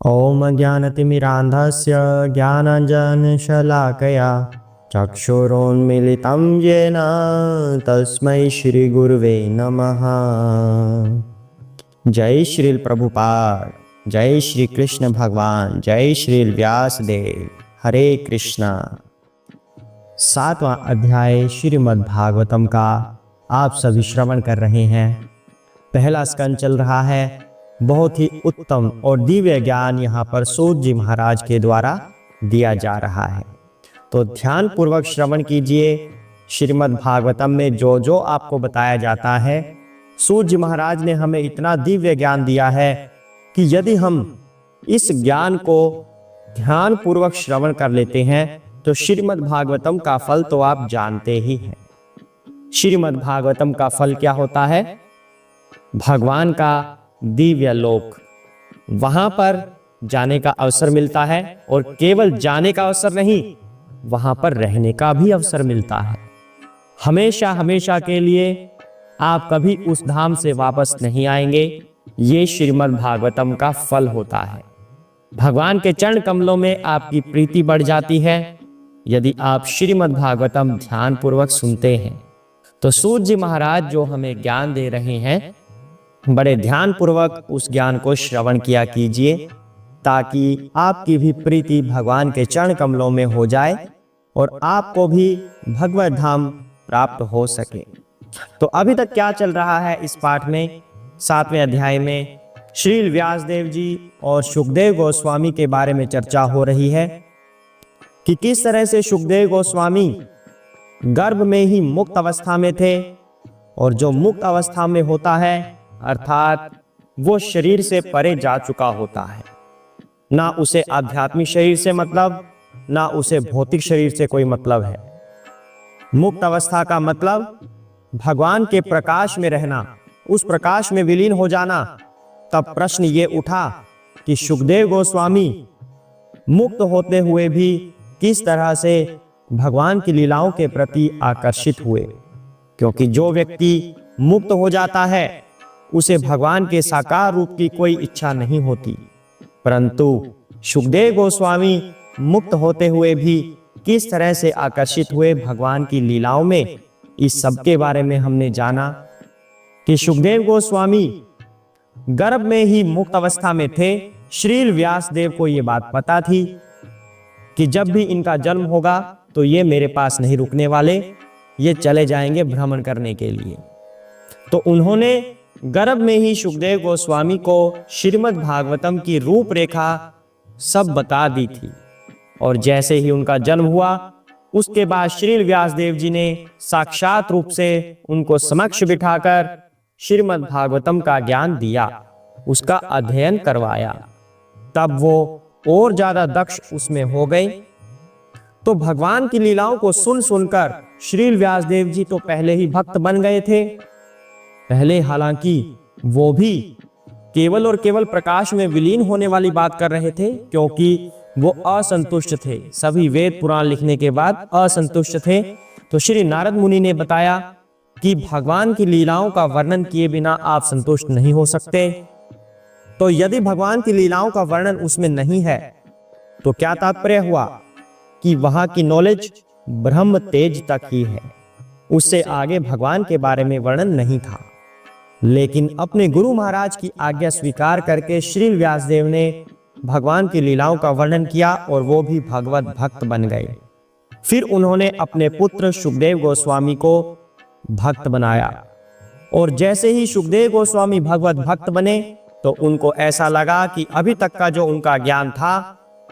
ॐ ज्ञानतिमिरान्धस्य ज्ञानाञ्जनशलाकया चक्षुरोन्मीलितं येन तस्मै श्रीगुरुवे नमः। जय श्री प्रभुपाद, जय श्री कृष्ण भगवान, जय श्री व्यासदेव। हरे कृष्णा। 7वां अध्याय श्रीमद् भागवतम का आप सभी श्रवण कर रहे हैं। पहला स्कंद चल रहा है। बहुत ही उत्तम और दिव्य ज्ञान यहाँ पर सूत जी महाराज के द्वारा दिया जा रहा है, तो ध्यान पूर्वक श्रवण कीजिए। श्रीमद् भागवतम में जो जो आपको बताया जाता है, सूत जी महाराज ने हमें इतना दिव्य ज्ञान दिया है कि यदि हम इस ज्ञान को ध्यान पूर्वक श्रवण कर लेते हैं तो श्रीमद् भागवतम का फल तो आप जानते ही हैं। श्रीमद् भागवतम का फल क्या होता है? भगवान का दिव्य लोक, वहां पर जाने का अवसर मिलता है, और केवल जाने का अवसर नहीं, वहां पर रहने का भी अवसर मिलता है। हमेशा हमेशा के लिए आप कभी उस धाम से वापस नहीं आएंगे। ये श्रीमद् भागवतम का फल होता है। भगवान के चरण कमलों में आपकी प्रीति बढ़ जाती है यदि आप श्रीमद् भागवतम ध्यान पूर्वक सुनते हैं। तो सूत जी महाराज जो हमें ज्ञान दे रहे हैं, बड़े ध्यान पूर्वक उस ज्ञान को श्रवण किया कीजिए, ताकि आपकी भी प्रीति भगवान के चरण कमलों में हो जाए और आपको भी भगवत धाम प्राप्त हो सके। तो अभी तक क्या चल रहा है इस पाठ में? 7वें अध्याय में श्री व्यासदेव जी और सुखदेव गोस्वामी के बारे में चर्चा हो रही है कि किस तरह से सुखदेव गोस्वामी गर्भ में ही मुक्त अवस्था में थे, और जो मुक्त अवस्था में होता है अर्थात वो शरीर से परे जा चुका होता है। ना उसे आध्यात्मिक शरीर से मतलब, ना उसे भौतिक शरीर से कोई मतलब है। मुक्त अवस्था का मतलब भगवान के प्रकाश में रहना, उस प्रकाश में विलीन हो जाना। तब प्रश्न ये उठा कि सुखदेव गोस्वामी मुक्त होते हुए भी किस तरह से भगवान की लीलाओं के प्रति आकर्षित हुए, क्योंकि जो व्यक्ति मुक्त हो जाता है उसे भगवान के साकार रूप की कोई इच्छा नहीं होती। परंतु सुखदेव गोस्वामी मुक्त होते हुए भी किस तरह से आकर्षित हुए भगवान की लीलाओं में, इस सब के बारे में हमने जाना कि सुखदेव गोस्वामी गर्भ में ही मुक्त अवस्था में थे। श्री व्यासदेव को ये बात पता थी कि जब भी इनका जन्म होगा तो ये मेरे पास नहीं रुकने वाले, ये चले जाएंगे भ्रमण करने के लिए। तो उन्होंने गर्भ में ही सुखदेव गोस्वामी को श्रीमद् भागवतम की रूपरेखा सब बता दी थी, और जैसे ही उनका जन्म हुआ उसके बाद श्री व्यासदेव जी ने साक्षात रूप से उनको समक्ष बिठाकर श्रीमद् भागवतम का ज्ञान दिया, उसका अध्ययन करवाया। तब वो और ज्यादा दक्ष उसमें हो गए। तो भगवान की लीलाओं को सुन सुनकर श्री व्यासदेव जी तो पहले ही भक्त बन गए थे। पहले हालांकि वो भी केवल और केवल प्रकाश में विलीन होने वाली बात कर रहे थे, क्योंकि वो असंतुष्ट थे। सभी वेद पुराण लिखने के बाद असंतुष्ट थे। तो श्री नारद मुनि ने बताया कि भगवान की लीलाओं का वर्णन किए बिना आप संतुष्ट नहीं हो सकते। तो यदि भगवान की लीलाओं का वर्णन उसमें नहीं है तो क्या तात्पर्य हुआ कि वहां की नॉलेज ब्रह्म तेज तक ही है, उससे आगे भगवान के बारे में वर्णन नहीं था। लेकिन अपने गुरु महाराज की आज्ञा स्वीकार करके श्री व्यासदेव ने भगवान की लीलाओं का वर्णन किया, और वो भी भगवत भक्त बन गए। फिर उन्होंने अपने पुत्र सुखदेव गोस्वामी को भक्त बनाया, और जैसे ही सुखदेव गोस्वामी भगवत भक्त बने तो उनको ऐसा लगा कि अभी तक का जो उनका ज्ञान था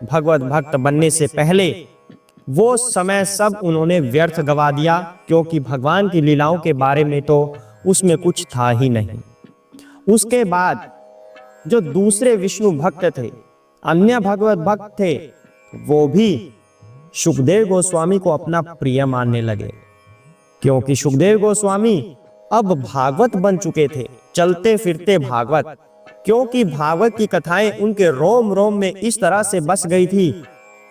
भगवत भक्त बनने से पहले, वो समय सब उन्होंने व्यर्थ गवा दिया, क्योंकि भगवान की लीलाओं के बारे में तो उसमें कुछ था ही नहीं। उसके बाद जो दूसरे विष्णु भक्त थे, अन्य भगवत भक्त थे, वो भी सुखदेव गोस्वामी को अपना प्रिय मानने लगे, क्योंकि सुखदेव गोस्वामी अब भागवत बन चुके थे, चलते फिरते भागवत। क्योंकि भागवत की कथाएं उनके रोम रोम में इस तरह से बस गई थी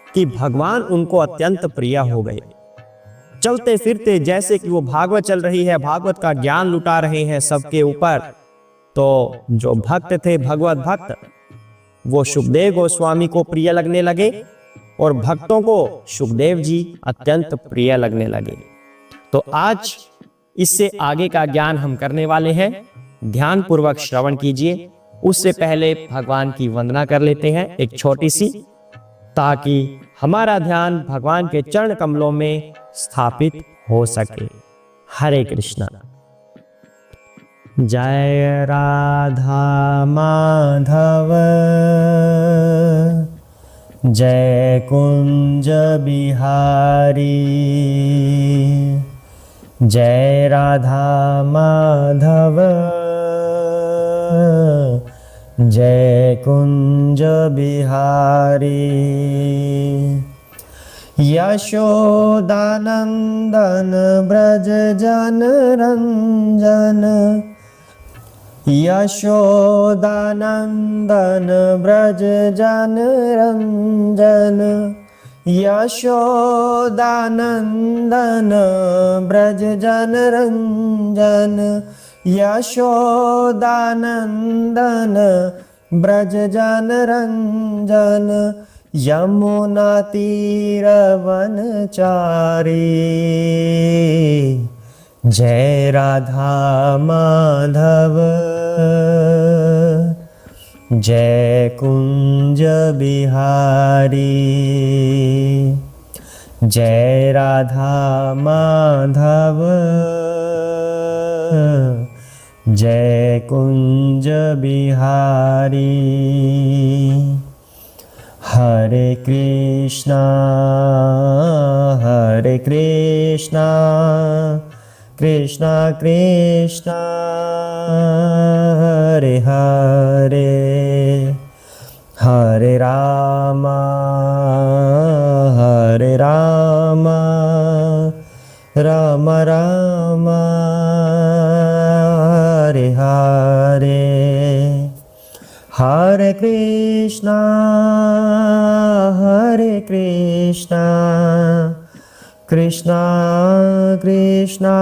कि भगवान उनको अत्यंत प्रिय हो गए। चलते फिरते जैसे कि वो भागवत चल रही है, भागवत का ज्ञान लुटा रहे हैं सबके ऊपर, तो जो भक्त थे भगवत भक्त, वो सुखदेव गोस्वामी को प्रिय लगने लगे और भक्तों को सुखदेव जी अत्यंत प्रिय लगने लगे। तो आज इससे आगे का ज्ञान हम करने वाले हैं। ध्यान पूर्वक श्रवण कीजिए। उससे पहले भगवान की वंदना कर लेते हैं एक छोटी सी, ताकि हमारा ध्यान भगवान के चरण कमलों में स्थापित हो सके। हरे कृष्णा। जय राधा माधव जय कुंज बिहारी, जय राधा माधव जय कुंज बिहारी। यशोदानंदन ब्रज जन रंजन, यशोदानंदन ब्रज जन रंजन, यशोदानंदन ब्रज जन रंजन, यशोदानंदन ब्रज जन रंजन। यमुना तीर वनचारी, जय राधा माधव जय कुंज बिहारी, जय राधा माधव जय कुंज बिहारी। हरे कृष्णा कृष्णा कृष्णा हरे हरे, हरे राम राम राम हरे हरे। हरे कृष्णा कृष्णा कृष्णा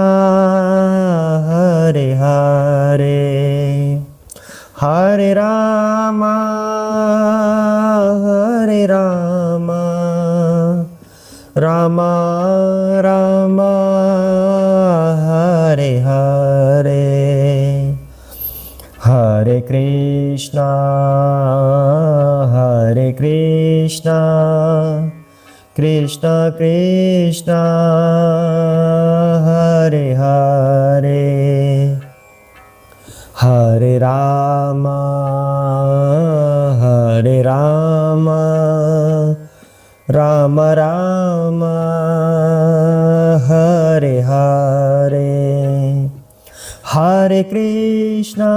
हरे हरे, हरे राम राम राम हरे हरे। हरे कृष्णा कृष्णा कृष्णा हरे हरे, हरे राम राम राम हरे हरे। हरे कृष्णा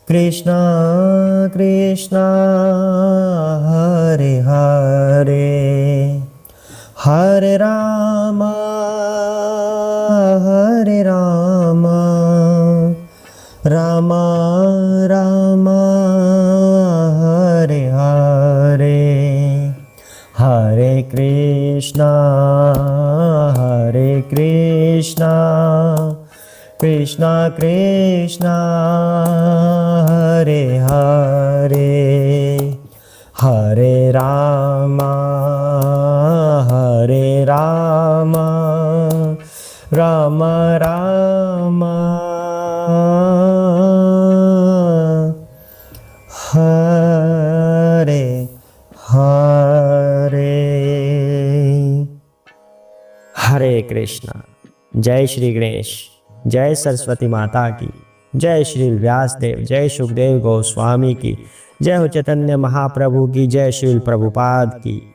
कृष्णा कृष्णा हरे हरे, हरे राम राम राम हरे हरे। हरे कृष्णा कृष्णा कृष्णा हरे हरे, हरे राम राम राम हरे हरे। हरे कृष्णा। जय श्री गणेश, जय सरस्वती माता की, जय श्री व्यासदेव, जय सुखदेव गोस्वामी की, जय हो चैतन्य महाप्रभु की, जय श्री प्रभुपाद की,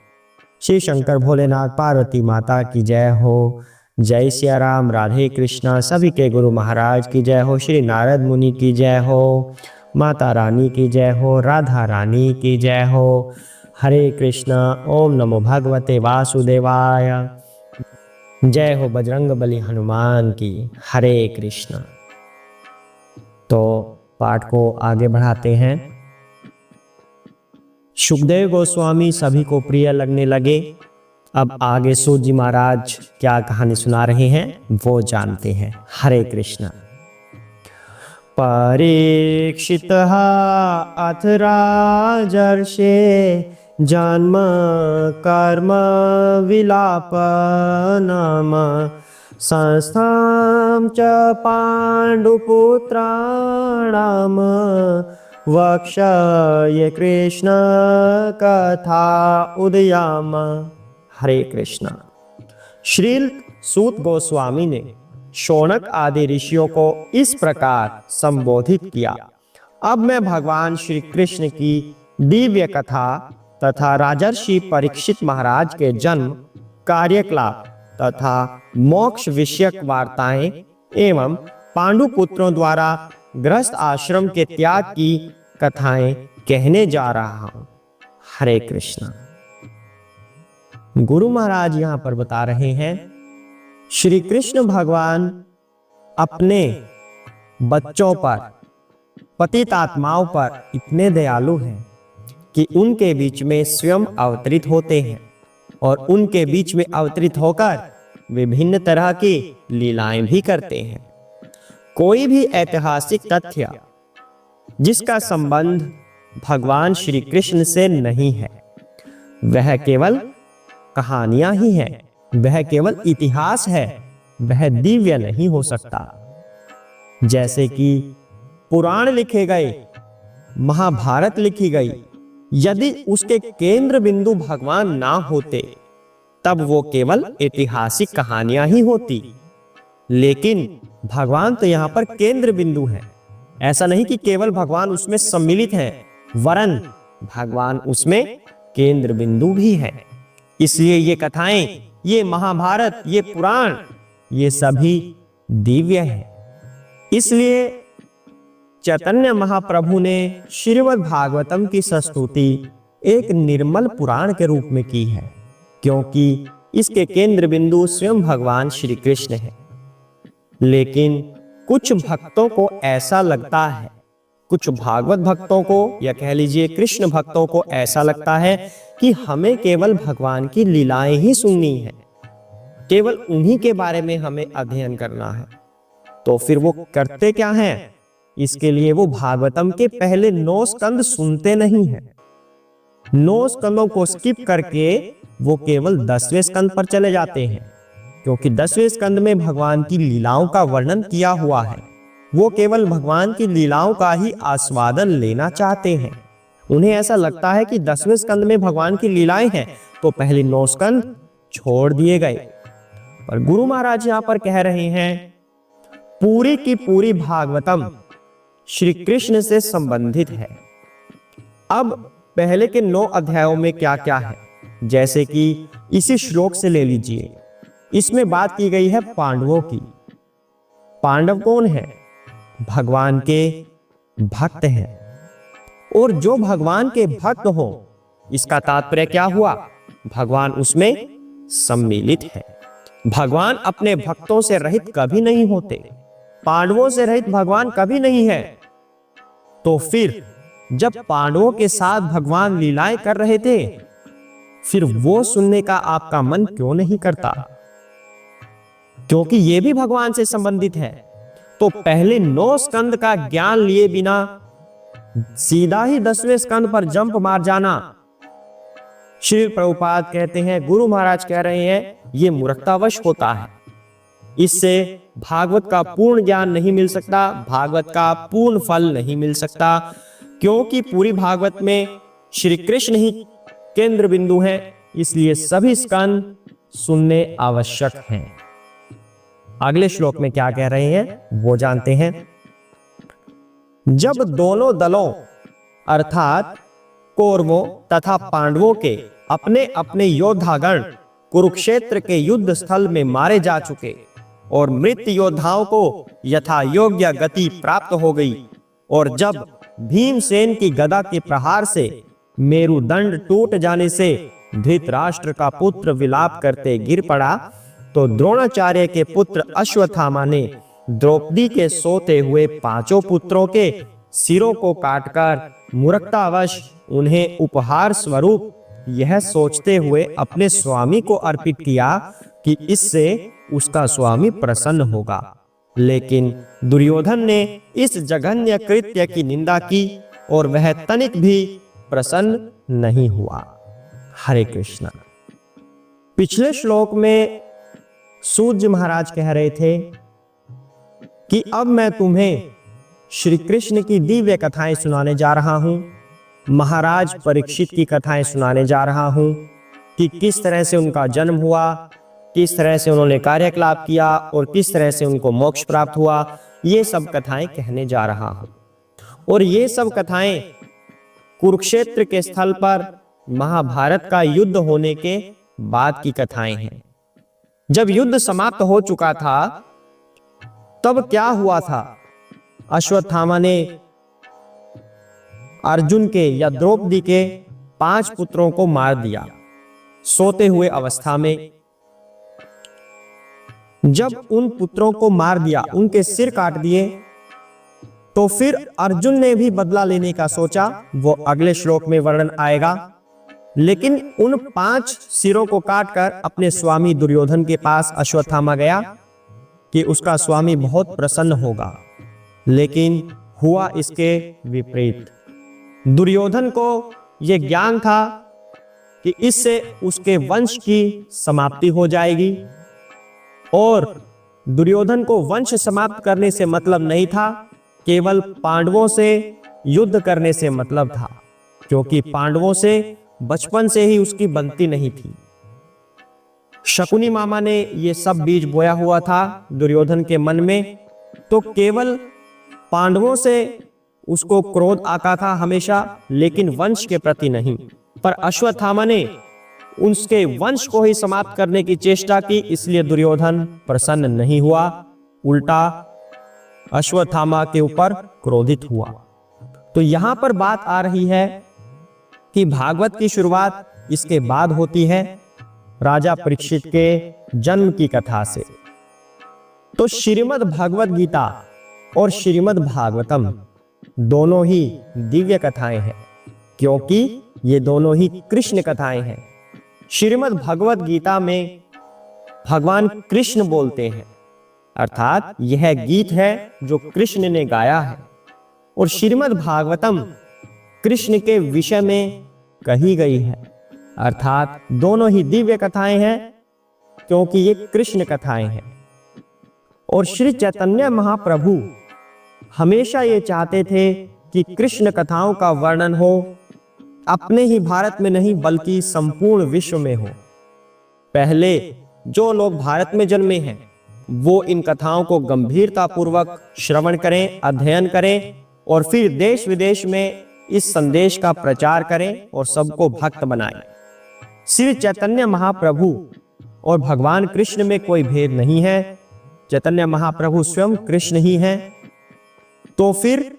श्री शंकर भोलेनाथ पार्वती माता की जय हो। जय सिया राम, राधे कृष्णा, सभी के गुरु महाराज की जय हो। श्री नारद मुनि की जय हो, माता रानी की जय हो, राधा रानी की जय हो। हरे कृष्णा। ओम नमो भगवते वासुदेवाय। जय हो बजरंग बली हनुमान की। हरे कृष्णा। तो पाठ को आगे बढ़ाते हैं। सुखदेव गोस्वामी सभी को प्रिय लगने लगे। अब आगे सूत जी महाराज क्या कहानी सुना रहे हैं वो जानते हैं। हरे कृष्णा। परीक्षितः अथ राजर्षे जन्म कर्म विलापनाम संस्थां च पाण्डुपुत्राणां वक्ष्ये कृष्ण कथा उदयाम। हरे कृष्ण। श्रील सूत गोस्वामी ने शौनक आदि ऋषियों को इस प्रकार संबोधित किया। अब मैं भगवान श्री कृष्ण की दिव्य कथा तथा राजर्षि परीक्षित महाराज के जन्म, कार्यकलाप तथा मोक्ष विषयक वार्ताएं एवं पांडुपुत्रों द्वारा गृहस्थ आश्रम के त्याग की कथाएं कहने जा रहा हूं। हरे कृष्ण। गुरु महाराज यहां पर बता रहे हैं, श्री कृष्ण भगवान अपने बच्चों पर, पतित आत्माओं पर इतने दयालु हैं कि उनके बीच में स्वयं अवतरित होते हैं और उनके बीच में अवतरित होकर विभिन्न तरह की लीलाएं भी करते हैं। कोई भी ऐतिहासिक तथ्य जिसका संबंध भगवान श्री कृष्ण से नहीं है, वह केवल कहानियां ही हैं, वह केवल इतिहास है, वह दिव्य नहीं हो सकता। जैसे कि पुराण लिखे गए, महाभारत लिखी गई, यदि उसके केंद्र बिंदु भगवान ना होते तब वो केवल ऐतिहासिक कहानियां ही होती। लेकिन भगवान तो यहाँ पर केंद्र बिंदु है। ऐसा नहीं कि केवल भगवान उसमें सम्मिलित हैं, वरन भगवान उसमें केंद्र बिंदु भी है। इसलिए ये कथाएं, ये महाभारत, ये पुराण, ये सभी दिव्य है। इसलिए चैतन्य महाप्रभु ने श्रीमद् भागवतम की संस्तुति एक निर्मल पुराण के रूप में की है, क्योंकि इसके केंद्र बिंदु स्वयं भगवान श्री कृष्ण है। लेकिन कुछ भक्तों को ऐसा लगता है, कुछ भागवत भक्तों को या कह लीजिए कृष्ण भक्तों को ऐसा लगता है कि हमें केवल भगवान की लीलाएं ही सुननी है, केवल उन्हीं के बारे में हमें अध्ययन करना है। तो फिर वो करते क्या हैं? इसके लिए वो भागवतम के पहले 9 स्कंद सुनते नहीं हैं। 9 स्कंदों को स्किप करके वो केवल 10वें स्कंद पर चले जाते हैं, क्योंकि 10वें स्कंद में भगवान की लीलाओं का वर्णन किया हुआ है। वो केवल भगवान की लीलाओं का ही आस्वादन लेना चाहते हैं। उन्हें ऐसा लगता है कि 10वें स्कंद में भगवान की लीलाएं हैं, तो पहले 9 स्कंद छोड़ दिए गए। और गुरु महाराज यहां पर कह रहे हैं, पूरी की पूरी भागवतम श्री कृष्ण से संबंधित है। अब पहले के 9 अध्यायों में क्या क्या है, जैसे कि इसी श्लोक से ले लीजिए। इसमें बात की गई है पांडवों की। पांडव कौन है? भगवान के भक्त हैं। और जो भगवान के भक्त हो, इसका तात्पर्य क्या हुआ? भगवान उसमें सम्मिलित है। भगवान अपने भक्तों से रहित कभी नहीं होते। पांडवों से रहित भगवान कभी नहीं है। तो फिर जब पांडवों के साथ भगवान लीलाएं कर रहे थे, फिर वो सुनने का आपका मन क्यों नहीं करता? क्योंकि ये भी भगवान से संबंधित है। तो पहले 9 स्कंद का ज्ञान लिए बिना सीधा ही 10वें स्कंद पर जंप मार जाना, श्री प्रभुपाद कहते हैं, गुरु महाराज कह रहे हैं, ये मूर्खतावश होता है। इससे भागवत का पूर्ण ज्ञान नहीं मिल सकता, भागवत का पूर्ण फल नहीं मिल सकता, क्योंकि पूरी भागवत में श्री कृष्ण ही केंद्र बिंदु हैं। इसलिए सभी स्कंद सुनने आवश्यक हैं। अगले श्लोक में क्या कह रहे हैं वो जानते हैं। जब दोनों दलों अर्थात कौरवों तथा पांडवों के अपने अपने योद्धागण कुरुक्षेत्र के युद्ध स्थल में मारे जा चुके और मृत योद्धाओं को यथा योग्य गति प्राप्त हो गई, और जब भीमसेन की गदा के प्रहार से मेरुदंड टूट जाने से धृतराष्ट्र का पुत्र विलाप करते गिर पड़ा, तो द्रोणाचार्य के पुत्र अश्वत्थामा ने द्रौपदी के सोते हुए 5 पुत्रों के सिरों को काटकर मूर्खतावश उन्हें उपहार स्वरूप यह सोचते हुए अपने स्वामी को अर्पित किया कि इससे उसका स्वामी प्रसन्न होगा। लेकिन दुर्योधन ने इस जघन्य कृत्य की निंदा की और वह तनिक भी प्रसन्न नहीं हुआ। हरे कृष्णा। पिछले श्लोक में सूत जी महाराज कह रहे थे कि अब मैं तुम्हें श्री कृष्ण की दिव्य कथाएं सुनाने जा रहा हूं, महाराज परीक्षित की कथाएं सुनाने जा रहा हूं कि किस तरह से उनका जन्म हुआ, किस तरह से उन्होंने कार्यकलाप किया और किस तरह से उनको मोक्ष प्राप्त हुआ। ये सब कथाएं कहने जा रहा हूं। और ये सब कथाएं कुरुक्षेत्र के स्थल पर महाभारत का युद्ध होने के बाद की कथाएं हैं। जब युद्ध समाप्त हो चुका था तब क्या हुआ था? अश्वत्थामा ने अर्जुन के या द्रौपदी के 5 पुत्रों को मार दिया सोते हुए अवस्था में। जब उन पुत्रों को मार दिया, उनके सिर काट दिए, तो फिर अर्जुन ने भी बदला लेने का सोचा। वो अगले श्लोक में वर्णन आएगा। लेकिन उन 5 सिरों को काटकर अपने स्वामी दुर्योधन के पास अश्वत्थामा गया कि उसका स्वामी बहुत प्रसन्न होगा। लेकिन हुआ इसके विपरीत। दुर्योधन को यह ज्ञान था कि इससे उसके वंश की समाप्ति हो जाएगी, और दुर्योधन को वंश समाप्त करने से मतलब नहीं था, केवल पांडवों से युद्ध करने से मतलब था, क्योंकि पांडवों से बचपन से ही उसकी बनती नहीं थी। शकुनी मामा ने यह सब बीज बोया हुआ था दुर्योधन के मन में, तो केवल पांडवों से उसको क्रोध आता था हमेशा, लेकिन वंश के प्रति नहीं। पर अश्वत्थामा ने उसके वंश को ही समाप्त करने की चेष्टा की, इसलिए दुर्योधन प्रसन्न नहीं हुआ, उल्टा अश्वत्थामा के ऊपर क्रोधित हुआ। तो यहां पर बात आ रही है कि भागवत की शुरुआत इसके बाद होती है, राजा परीक्षित के जन्म की कथा से। तो श्रीमद् भगवत गीता और श्रीमद् भागवतम दोनों ही दिव्य कथाएं हैं, क्योंकि ये दोनों ही कृष्ण कथाएं हैं। श्रीमद् भगवत गीता में भगवान कृष्ण बोलते हैं, अर्थात यह गीत है जो कृष्ण ने गाया है। और श्रीमद् भागवतम कृष्ण के विषय में कही गई है, अर्थात दोनों ही दिव्य कथाएं हैं, क्योंकि ये कृष्ण कथाएं हैं। और श्री चैतन्य महाप्रभु हमेशा ये चाहते थे कि कृष्ण कथाओं का वर्णन हो, अपने ही भारत में नहीं बल्कि संपूर्ण विश्व में हो। पहले जो लोग भारत में जन्मे हैं वो इन कथाओं को गंभीरता पूर्वक श्रवण करें, अध्ययन करें, और फिर देश विदेश में इस संदेश का प्रचार करें और सबको भक्त बनाएं। श्री चैतन्य महाप्रभु और भगवान कृष्ण में कोई भेद नहीं है, चैतन्य महाप्रभु स्वयं कृष्ण ही हैं। तो फिर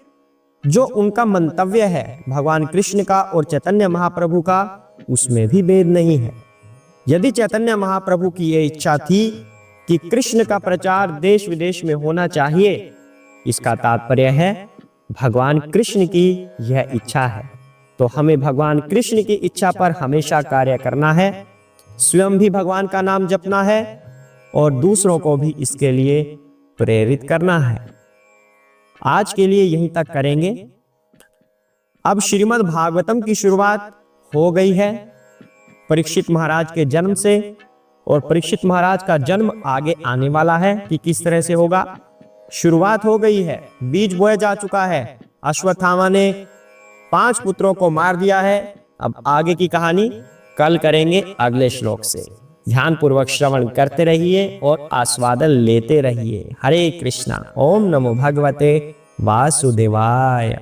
जो उनका मंतव्य है भगवान कृष्ण का और चैतन्य महाप्रभु का, उसमें भी भेद नहीं है। यदि चैतन्य महाप्रभु की यह इच्छा थी कि कृष्ण का प्रचार देश विदेश में होना चाहिए, इसका तात्पर्य है भगवान कृष्ण की यह इच्छा है। तो हमें भगवान कृष्ण की इच्छा पर हमेशा कार्य करना है, स्वयं भी भगवान का नाम जपना है और दूसरों को भी इसके लिए प्रेरित करना है। आज के लिए यहीं तक करेंगे। अब श्रीमद् भागवतम की शुरुआत हो गई है परीक्षित महाराज के जन्म से, और परीक्षित महाराज का जन्म आगे आने वाला है कि किस तरह से होगा। शुरुआत हो गई है, बीज बोया जा चुका है, अश्वत्थामा ने 5 पुत्रों को मार दिया है। अब आगे की कहानी कल करेंगे अगले श्लोक से। ध्यान पूर्वक श्रवण करते रहिए और आस्वादन लेते रहिए। हरे कृष्णा। ओम नमो भगवते वासुदेवाय।